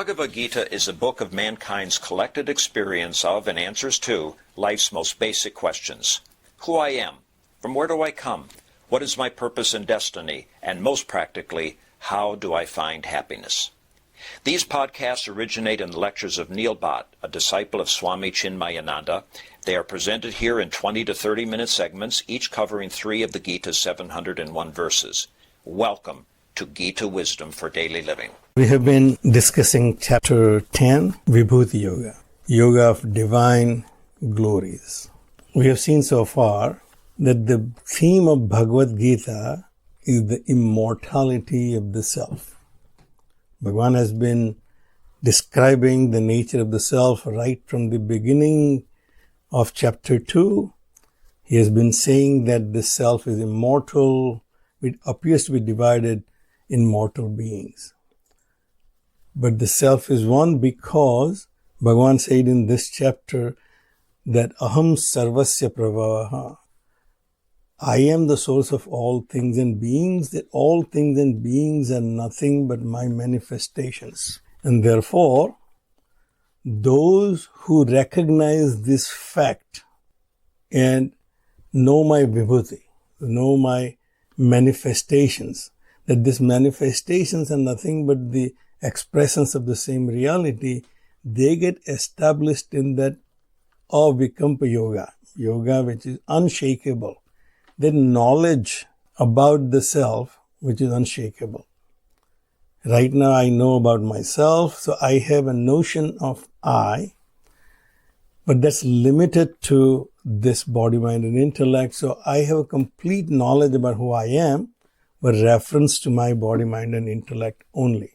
Bhagavad Gita is a book of mankind's collected experience of and answers to life's most basic questions. Who I am, from where do I come, what is my purpose and destiny, and most practically, how do I find happiness? These podcasts originate in the lectures of Neil Bhatt, a disciple of Swami Chinmayananda. They are presented here in 20 to 30-minute segments, each covering 3 of the Gita's 701 verses. Welcome to Gita Wisdom for Daily Living. We have been discussing chapter 10, Vibhuti Yoga, Yoga of Divine Glories. We have seen so far that the theme of Bhagavad Gita is the immortality of the self. Bhagavan has been describing the nature of the self right from the beginning of chapter 2. He has been saying that the self is immortal. It appears to be divided in mortal beings. But the self is one because Bhagavan said in this chapter that Aham Sarvasya Pravaha. I am the source of all things and beings, that all things and beings are nothing but my manifestations. And therefore, those who recognize this fact and know my vibhuti, know my manifestations, that these manifestations are nothing but the expressions of the same reality, they get established in that avikampa yoga, yoga which is unshakable, that knowledge about the self which is unshakable. Right now I know about myself, so I have a notion of I, but that's limited to this body, mind and intellect. So I have a complete knowledge about who I am, but reference to my body, mind and intellect only.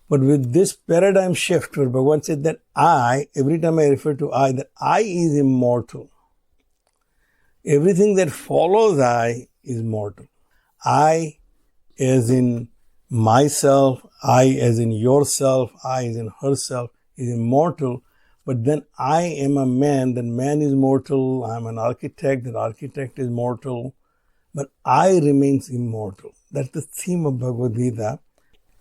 But with this paradigm shift where Bhagavan said that I, every time I refer to I, that I is immortal. Everything that follows I is mortal. I as in myself, I as in yourself, I as in herself is immortal. But then I am a man, that man is mortal. I am an architect, that architect is mortal. But I remains immortal. That's the theme of Bhagavad Gita.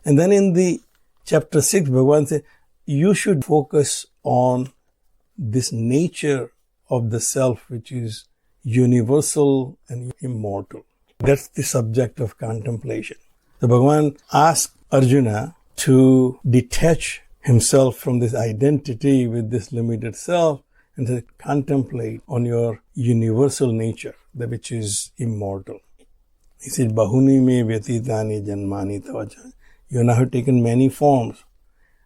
And then in the chapter 6, Bhagavan said, you should focus on this nature of the self which is universal and immortal. That's the subject of contemplation. So Bhagavan asked Arjuna to detach himself from this identity with this limited self and to contemplate on your universal nature, that which is immortal. He said, Bahuni me vyatitani janmani tavacha. You and I have taken many forms.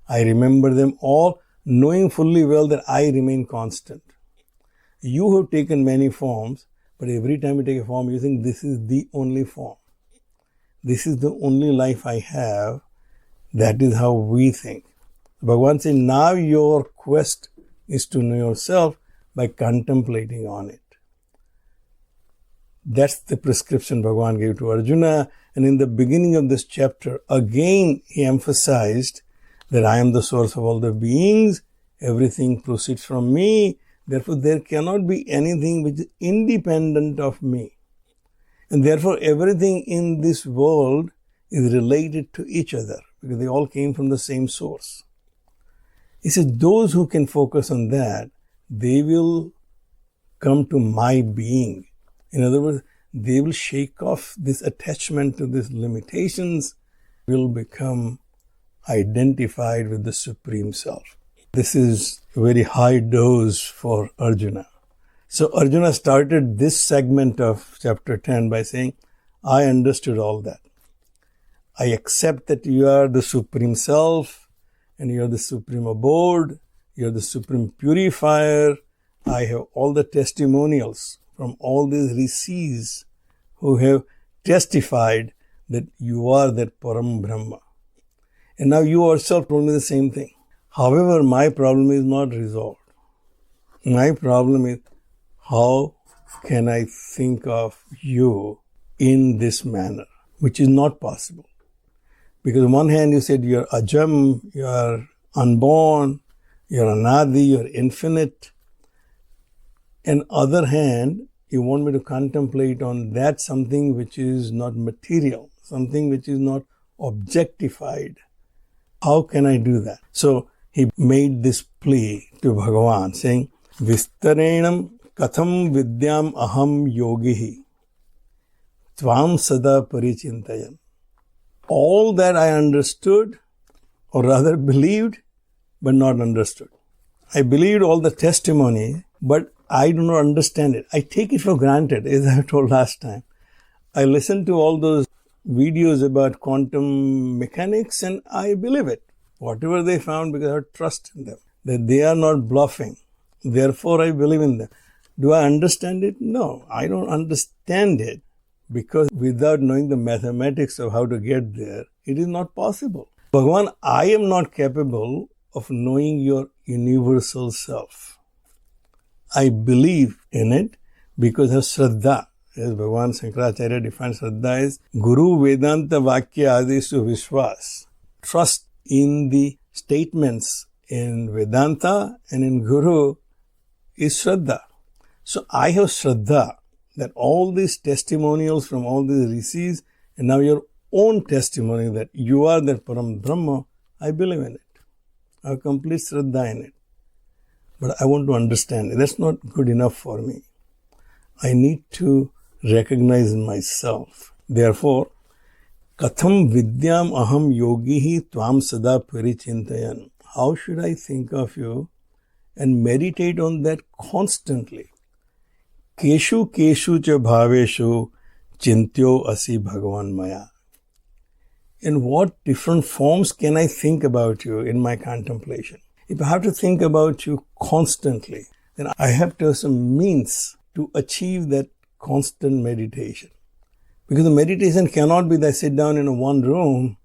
I remember them all, knowing fully well that I remain constant. You have taken many forms, but every time you take a form, you think this is the only form. This is the only life I have. That is how we think. Bhagavan said, now your quest is to know yourself by contemplating on it. That's the prescription Bhagavan gave to Arjuna. And in the beginning of this chapter, again, he emphasized that I am the source of all the beings. Everything proceeds from me. Therefore, there cannot be anything which is independent of me. And therefore, everything in this world is related to each other because they all came from the same source. He says, those who can focus on that, they will come to my being. In other words, they will shake off this attachment to these limitations, will become identified with the Supreme Self. This is a very high dose for Arjuna. So Arjuna started this segment of chapter 10 by saying, I understood all that. I accept that you are the Supreme Self and you are the Supreme Abode, you are the Supreme Purifier. I have all the testimonials from all these rishis who have testified that you are that Param Brahma. And now you yourself told me the same thing. However, my problem is not resolved. My problem is, how can I think of you in this manner, which is not possible. Because on one hand you said you are Ajam, you are unborn, you are Anadi, you are infinite. On other hand, you want me to contemplate on that something which is not material, something which is not objectified, How can I do that? So he made this plea to Bhagavan saying, Vistarenam katham vidyam aham yogihi tvam sada parichintayan. All that I understood, or rather believed, but not understood. I believed all the testimony, but I do not understand it. I take it for granted, as I told last time. I listen to all those videos about quantum mechanics and I believe it. Whatever they found, because I have trust in them, that they are not bluffing. Therefore, I believe in them. Do I understand it? No, I don't understand it, because without knowing the mathematics of how to get there, it is not possible. Bhagavan, I am not capable of knowing your universal self. I believe in it because of Shraddha. As Bhagavan Shankaracharya defines Shraddha as Guru Vedanta Vakya Adisu Vishwas. Trust in the statements in Vedanta and in Guru is Shraddha. So I have Shraddha that all these testimonials from all these rishis and now your own testimony that you are that Param Brahma, I believe in it. I have complete Shraddha in it. But I want to understand it. That's not good enough for me. I need to recognize myself. Therefore, Katham vidyam aham yogihi tvam sada parichintayan. How should I think of you and meditate on that constantly? Keshu keshu cha bhaveshu chintyo asi bhagavan maya. In what different forms can I think about you in my contemplation? If I have to think about you constantly, then I have to have some means to achieve that constant meditation. Because the meditation cannot be that I sit down in one room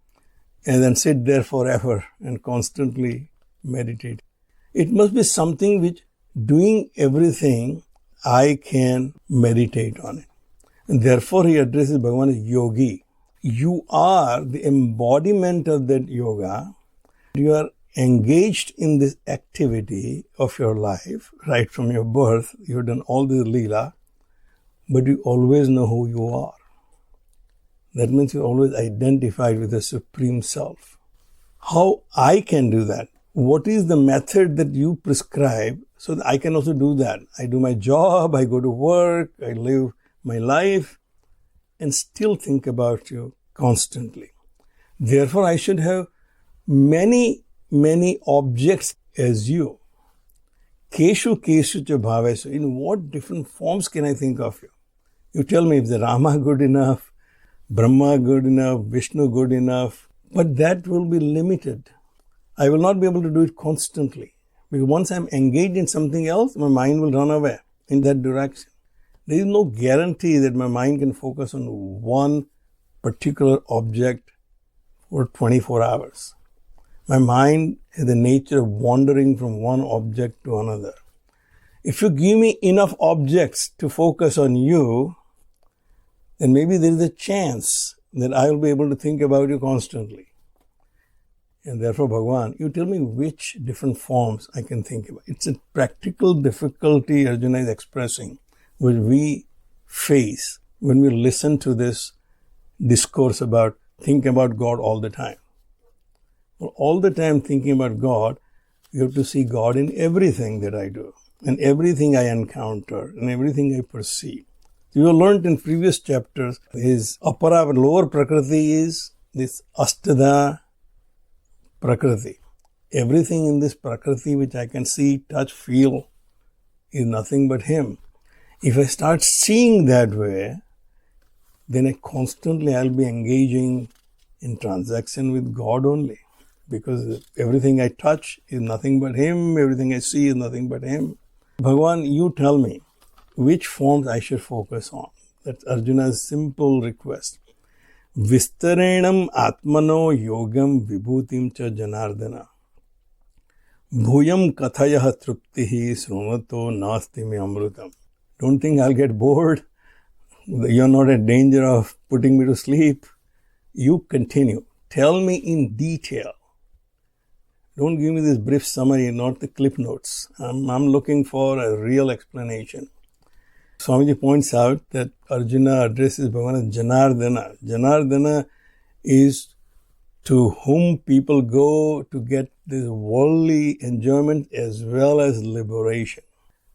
and then sit there forever and constantly meditate. It must be something which, doing everything, I can meditate on it. And therefore he addresses Bhagavan as yogi. You are the embodiment of that yoga. You are engaged in this activity of your life, right from your birth. You've done all this Leela, but you always know who you are. That means you're always identified with the Supreme Self. How I can do that? What is the method that you prescribe so that I can also do that? I do my job, I go to work, I live my life, and still think about you constantly. Therefore, I should have many objects as you. Keshu keshu cha bhavesu. In what different forms can I think of you? You tell me, if the Rama good enough, Brahma good enough, Vishnu good enough, but that will be limited. I will not be able to do it constantly. Because once I'm engaged in something else, my mind will run away in that direction. There is no guarantee that my mind can focus on one particular object for 24 hours. My mind has the nature of wandering from one object to another. If you give me enough objects to focus on you, then maybe there is a chance that I will be able to think about you constantly. And therefore, Bhagavan, you tell me which different forms I can think about. It's a practical difficulty Arjuna is expressing, which we face when we listen to this discourse about thinking about God all the time. Well, all the time thinking about God, you have to see God in everything that I do, and everything I encounter, and everything I perceive. You have learned in previous chapters, his apara, lower prakriti is this astada prakriti. Everything in this prakriti which I can see, touch, feel is nothing but him. If I start seeing that way, then I'll be engaging in transaction with God only. Because everything I touch is nothing but him, everything I see is nothing but him. Bhagavan, you tell me which forms I should focus on. That's Arjuna's simple request. Vistarenam atmano yogam vibhutim cha janardana. Bhuyam kathayah truptihi srumato nasti me amrutam. Don't think I'll get bored. You're not in danger of putting me to sleep. You continue. Tell me in detail. Don't give me this brief summary, not the clip notes. I'm looking for a real explanation. Swamiji points out that Arjuna addresses Bhagavan as Janardana. Janardana is to whom people go to get this worldly enjoyment as well as liberation.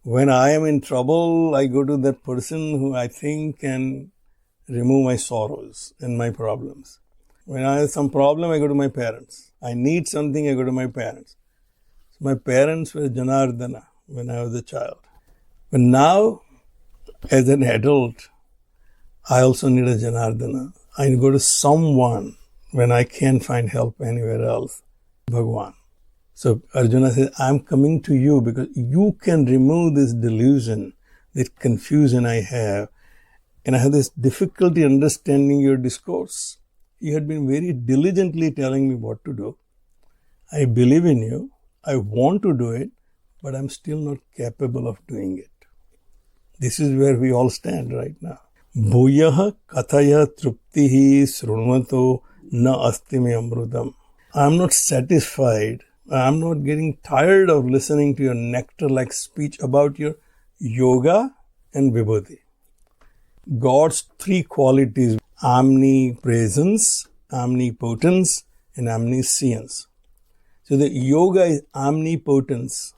When I am in trouble, I go to that person who I think can remove my sorrows and my problems. When I have some problem, I go to my parents. I need something, I go to my parents. So my parents were Janardana when I was a child. But now, as an adult, I also need a Janardana. I go to someone when I can't find help anywhere else. Bhagwan. So Arjuna says, I'm coming to you because you can remove this delusion, this confusion I have. And I have this difficulty understanding your discourse. You had been very diligently telling me what to do. I believe in you. I want to do it, but I'm still not capable of doing it. This is where we all stand right now. Bhuyah kathaya truptihi srunvato na asti me amrutam. I'm not satisfied. I'm not getting tired of listening to your nectar-like speech about your yoga and vibhuti. God's three qualities: omnipresence, omnipotence, and omniscience. So the yoga is omnipotence.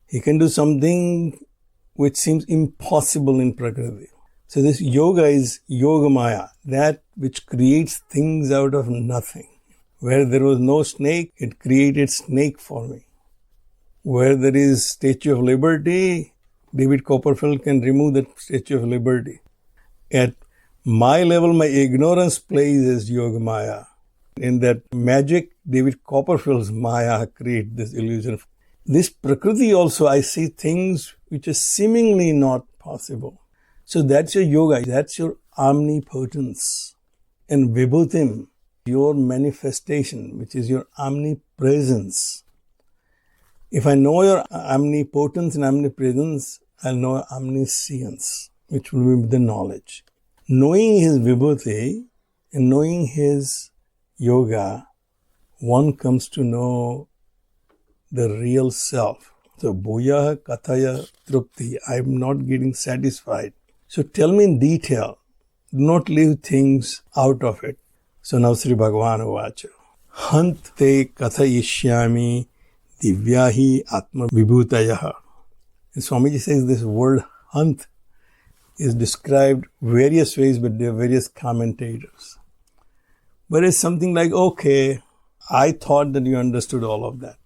He can do something which seems impossible in Prakriti. So this yoga is yogamaya, that which creates things out of nothing. Where there was no snake, it created snake for me. Where there is Statue of Liberty, David Copperfield can remove that Statue of Liberty. At my level, my ignorance plays as yogamaya. In that magic, David Copperfield's maya creates this illusion. This Prakriti also, I see things which are seemingly not possible. So that's your yoga, that's your omnipotence. And vibhutim, your manifestation, which is your omnipresence. If I know your omnipotence and omnipresence, I'll know omniscience, which will be the knowledge. Knowing his vibhuti and knowing his yoga, one comes to know the real self. So, bhuyah kathaya trupti, I'm not getting satisfied. So tell me in detail, do not leave things out of it. So now Sri Bhagavan Vacha. Hant te kathayishyami divyahi atma vibhutayaha. And Swamiji says this word hant is described various ways, but there are various commentators. But it's something like, okay, I thought that you understood all of that.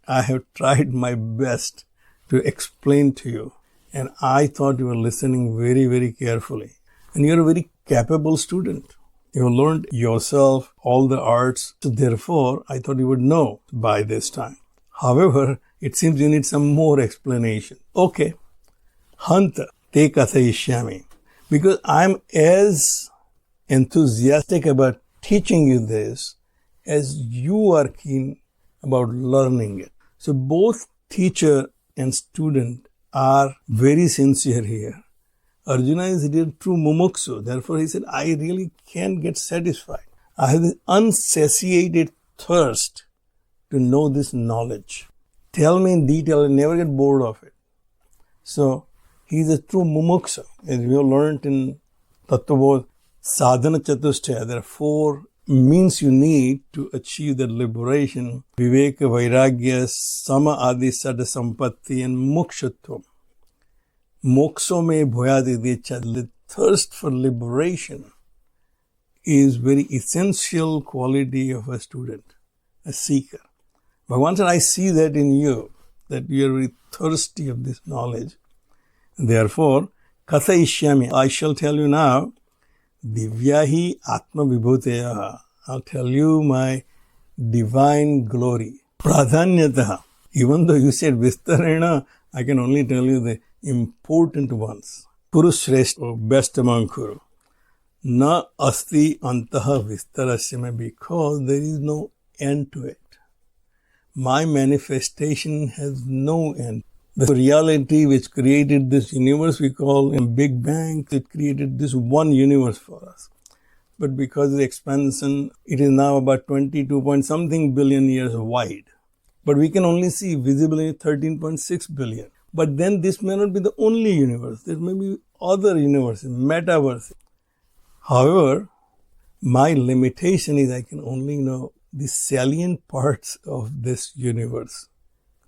I have tried my best to explain to you. And I thought you were listening very, very carefully. And you're a very capable student. You have learned yourself all the arts. So therefore, I thought you would know by this time. However, it seems you need some more explanation. Okay. Hanta te kathayishyami. Because I'm as enthusiastic about teaching you this as you are keen about learning it. So both teacher and student are very sincere here. Arjuna is a true mumuksu. Therefore, he said, I really can't get satisfied. I have this unsatiated thirst to know this knowledge. Tell me in detail and never get bored of it. So, he is a true mumuksa. As we have learned in Tattvabodh, sadhana chatushtaya, there are 4 means you need to achieve that liberation. Viveka, vairagya, sama adi sada sampatti, and mokshatvam. Mokso me bhoyadi decha. The thirst for liberation is very essential quality of a student, a seeker. Bhagavan said, I see that in you, that you are very thirsty of this knowledge. Therefore, kathayishyami, I shall tell you now, divyahi atma vibhuteyaha, I'll tell you my divine glory. Pradhanyataha, even though you said vistarena, I can only tell you the important ones. Kuru Shrestha, best among Kuru. Na asti antaha vistarasyame, because there is no end to it. My manifestation has no end. The reality which created this universe, we call a Big Bang, it created this one universe for us. But because of the expansion, it is now about 22 point something billion years wide. But we can only see visibly 13.6 billion. But then this may not be the only universe. There may be other universes, metaverses. However, my limitation is I can only know the salient parts of this universe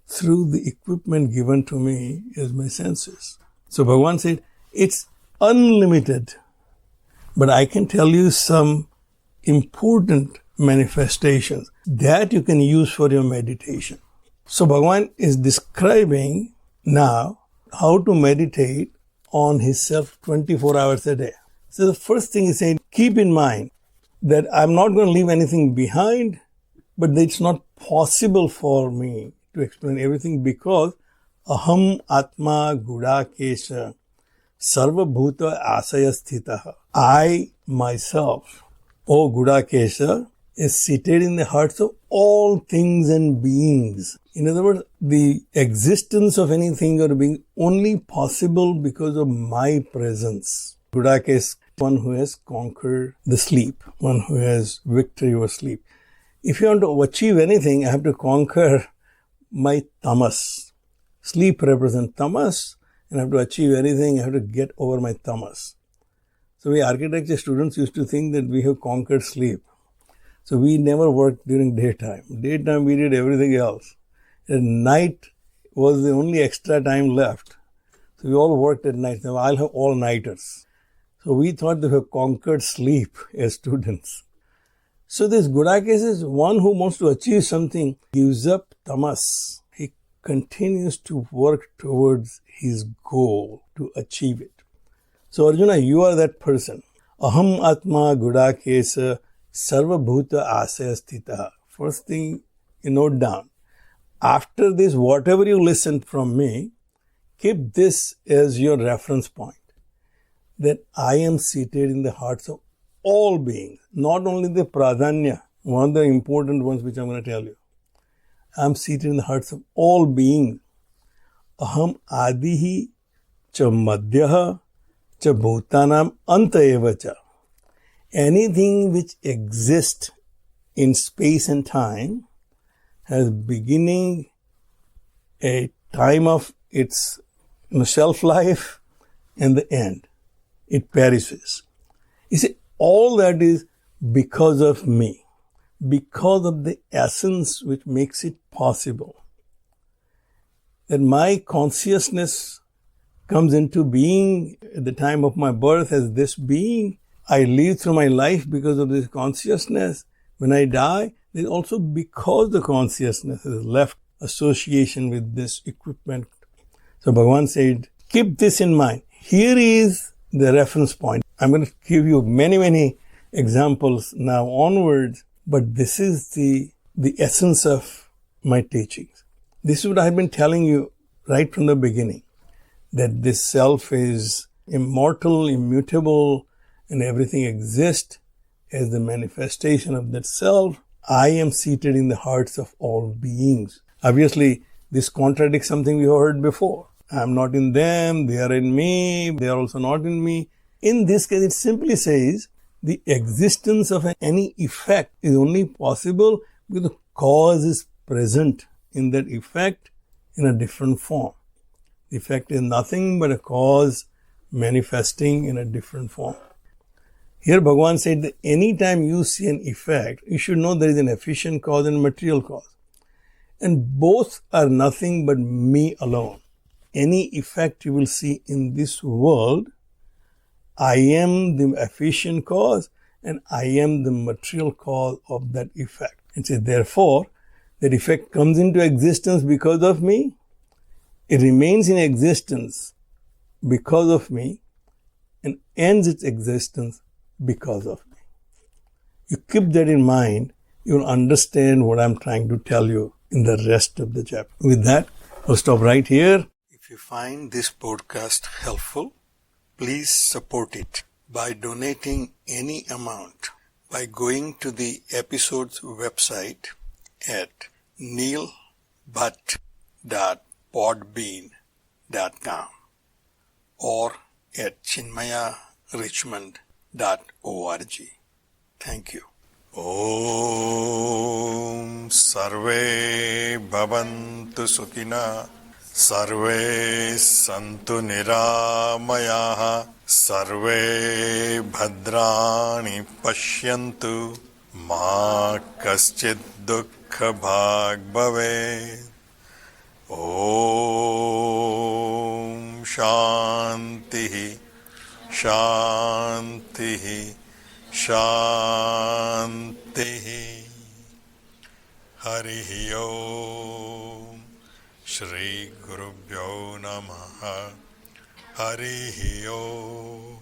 through the equipment given to me as my senses. So Bhagavan said, it's unlimited, but I can tell you some important manifestations that you can use for your meditation. So Bhagavan is describing now how to meditate on his self 24 hours a day. So the first thing he said, keep in mind that I'm not going to leave anything behind, but it's not possible for me to explain everything because aham atma gudakesha sarva bhuta asaya sthitaha. I myself, O Gudakesha, is seated in the hearts of all things and beings. In other words, the existence of anything or being only possible because of my presence. Gudakesha is one who has conquered the sleep, one who has victory over sleep. If you want to achieve anything, I have to conquer my tamas. Sleep represents tamas, and I have to achieve anything, I have to get over my tamas. So we architecture students used to think that we have conquered sleep. So we never worked during daytime. Daytime we did everything else. And night was the only extra time left. So we all worked at night. Now I'll have all-nighters. So we thought they have conquered sleep as students. So this Gudakesha is one who wants to achieve something, gives up tamas. He continues to work towards his goal to achieve it. So Arjuna, you are that person. Aham atma Gudakesha sarva bhuta asaya sthitaha. First thing you note down. After this, whatever you listen from me, keep this as your reference point. That I am seated in the hearts of all beings, not only the pradhanya, one of the important ones which I'm going to tell you. I am seated in the hearts of all beings. Aham adihi cha madhyaha cha bhutanam anta eva cha. Anything which exists in space and time has beginning, a time of its shelf life, and the end. It perishes. You see, all that is because of me, because of the essence which makes it possible. That my consciousness comes into being at the time of my birth as this being. I live through my life because of this consciousness. When I die, it's also because the consciousness has left association with this equipment. So Bhagavan said, keep this in mind. Here is the reference point. I'm going to give you many examples now onwards, but this is the essence of my teachings. This is what I've been telling you right from the beginning, that this self is immortal, immutable, and everything exists as the manifestation of that self. I am seated in the hearts of all beings. Obviously, this contradicts something we have heard before. I am not in them, they are in me, they are also not in me. In this case, it simply says the existence of any effect is only possible because the cause is present in that effect in a different form. The effect is nothing but a cause manifesting in a different form. Here Bhagavan said that anytime you see an effect, you should know there is an efficient cause and material cause. And both are nothing but me alone. Any effect you will see in this world, I am the efficient cause and I am the material cause of that effect. And so therefore, that effect comes into existence because of me. It remains in existence because of me and ends its existence because of me. You keep that in mind, you will understand what I'm trying to tell you in the rest of the chapter. With that, I'll stop right here. If you find this podcast helpful, please support it by donating any amount by going to the episode's website at neilbhatt.podbean.com or at chinmayarichmond.org. Thank you. Om Sarve Bhavantu Sukhina Sarve Santu Niramayaha Sarve Bhadrani Pashyantu Ma kaschid dukkha bhag bhavet. Om Shanti Shanti Shanti. Hari Om. Shri Gurubhyo Namaha. Hari Om.